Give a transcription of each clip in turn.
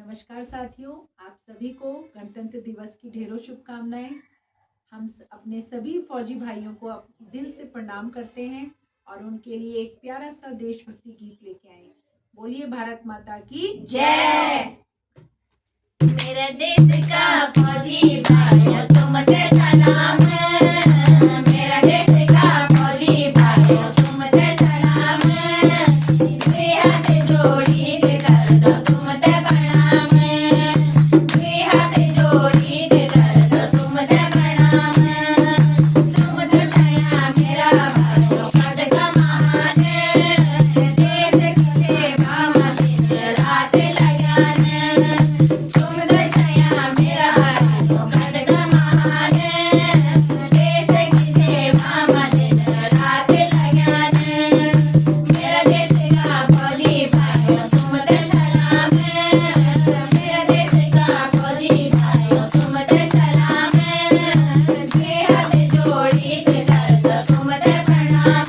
नमस्कार साथियों, आप सभी को गणतंत्र दिवस की ढेरों शुभकामनाएं। हम अपने सभी फौजी भाइयों को दिल से प्रणाम करते हैं और उनके लिए एक प्यारा सा देशभक्ति गीत लेके आए। बोलिए भारत माता की जय। मेरे देश का फौजी भाइयों तुम पे सलाम। मेरा देश का फौजी भाइयों तुम पे सलाम। दुई हाथ जोड़ी के कर दो तुम पे प्रणाम। दुई हाथ जोड़ी के कर दो तुम पे प्रणाम। तुम तो छाया मेरा भाइयों खड्ग महान। देश की सेवा में दिन रात लगान। तुम तो छाया मेरा भाइयों खड्ग महान। देश की सेवा में दिन रात लगान। मेरा देश का फौजी भाइयों तुम पे सलाम। मेरा देश का फौजी भाइयों तुम पे सलाम। दुई हाथ जोड़ी के कर दो तुम पे प्रणाम।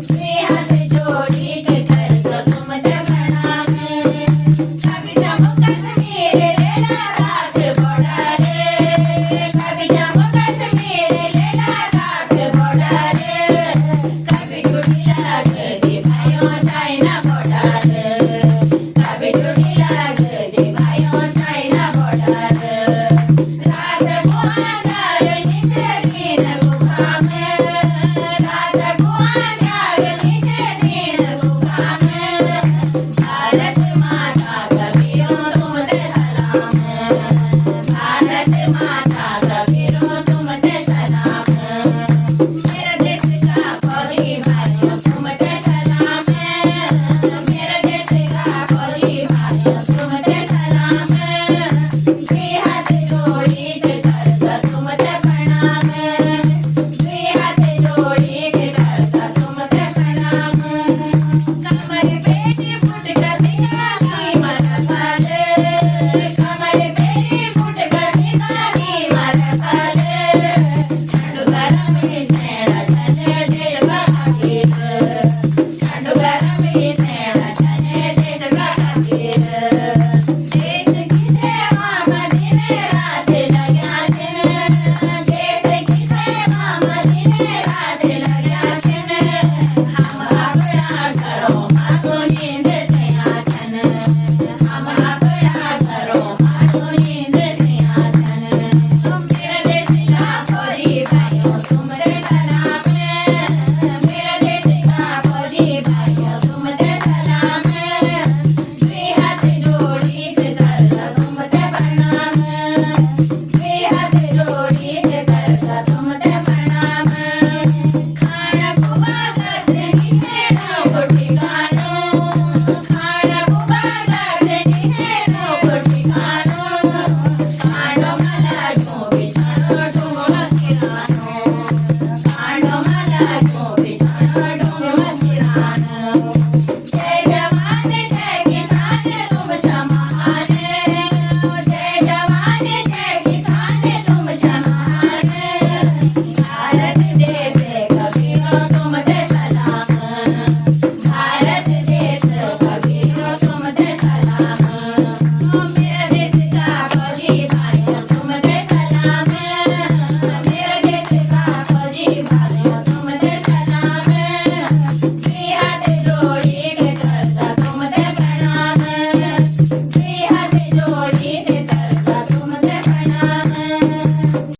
दुई हाथ जोड़ी के कर दो तुम पे प्रणाम। कभी जम्मू कश्मीर ले लद्दाख बॉर्डर। कभी जम्मू कश्मीर ले लद्दाख बॉर्डर। कभी ड्यूटी लगती भाइयों चाइना बॉर्डर। कभी ड्यूटी लगती भाइयों चाइना बॉर्डर। रात को अंधार नीचे दिन गुफा में। रात को अंधार नीचे दिन गुफा में। भारत माता का वीरों तुम पे सलाम। भारत माता का वीरों तुम पे सलाम। मेरा देश का फौजी भाइयों तुम पे सलाम। मेरा देश का फौजी भाइयों तुम पे सलाम। दुई हाथ जोड़ी के कर दो तुम पे प्रणाम। दुई हाथ जोड़ी के कर दो तुम पे प्रणाम। कमर बेटी फुट कर सिंगारी मारा साले। कमर बेटी फुट कर सिंगारी मारा साले। ठंड गरम में सेना चले देश का खातिर। ठंड गरम में सेना चले देश का खातिर। देश की सेवा में दिन रात लगा दिन। देश की सेवा में दिन रात लगा दिन। हम अपना घरों मांगो नींद सिंहासन। हम अपना घरों मांगो नींद सिंहासन। मेरा देश का फौजी भाइयों तुम पे सलाम। मेरा देश का फौजी भाइयों तुम पे सलाम। दुई हाथ जोड़ी के कर दो तुम पे प्रणाम। दुई हाथ जोड़ी के कर दो तुम पे प्रणाम। खाना खुआ करते नीचे नौ ठिकानों। खाना खुआ करते नीचे नौ ठिकानों। कांडो माला क्यों बिछानो डूंगो सिरानो। कांडो माला क्यों बिछानो डूंगो सिरानो। जय जवान जय किसान तुम महान। जय जवान जय किसान तुम महान। भारत देश का वीरों तुम पे सलाम। भारत देश का वीरों तुम पे सलाम।